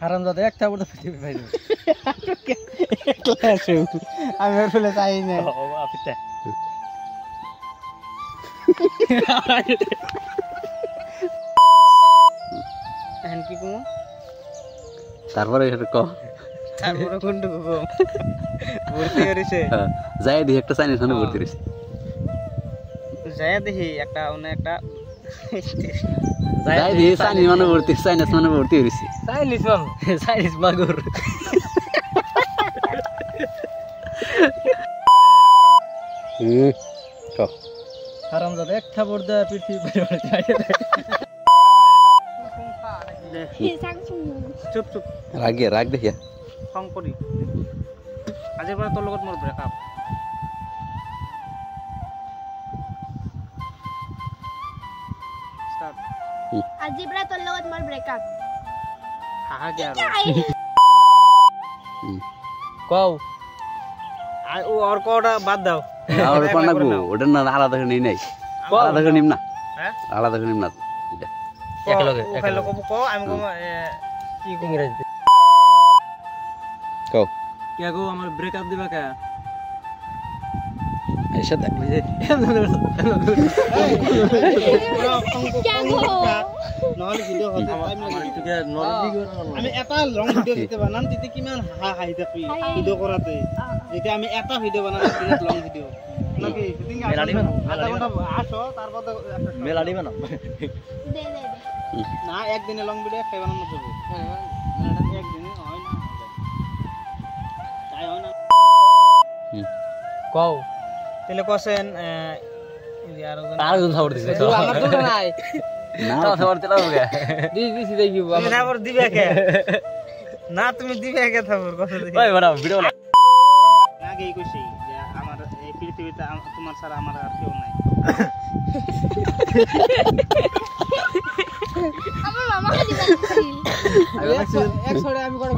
হারামজাদা একটা বড় পৃথিবী ভাই ক্লাস আমি ফেলে চাই না ও আপিতে এখন কি কম তারপরে এটা ক তারপরে কোনটা কম ভর্তি হইছে যাই দি একটা চাইনিজ মানে ভর্তি হইছে যাই দেখি একটা অন্য একটা যাই দি চাইনিজ মানে ভর্তি চাইনিজ মানে ভর্তি হইছে চাইনিজ মাগুর ক হারামজাদা একটা বড় পৃথিবী বাইরে চাই চুপ চুপ রাগ দেখিয়া সংকরি আজিৰ পৰা তোৰ লগত মোৰ ব্ৰেকআপ স্টার্ট আজিৰ পৰা তোৰ লগত মোৰ ব্ৰেকআপ হাহা কে কও ও আর কোটা বাদ দাও আর কোন না গো ওটা না আলাদা করে নাই আলাদা করে নিম না হ্যাঁ আলাদা করে নিম না এটা একলগে কো আমি কম কি ইংরেজি কও কে গো আমার ব্রেকআপ দিবা কে আইসা দেখ নহলে ভিডিও হতে টাইম লাগে তোকে আমি এটা লং ভিডিও দিতে বানাম তিতে কিমান হাই থাকি ভিডিও কৰাতে যেটা আমি এটা ভিডিও বানাম তিতে লং ভিডিও নাকি শুটিং আধা ঘন্টা আসো তারপর মেলাডি বানাম দে না একদিনে লং ভিডিও খাই বানানো যাবে একদিনে হয় না তাই হয় না কও তেলে কোসেন আরো খবর দিছে আমার তো নাই না খবর দিলা হবে দিছি দেখি তুমি খবর দিবে কে না তুমি দিবে কে খবর কথা দেখি ভাই বড় ভিডিও আগেই কইছি যে আমার এই পৃথিবীতে তোমার ছাড়া আমার আর কেউ নাই আমার মামা খালি বলছিল এক ছড়ে আমি করে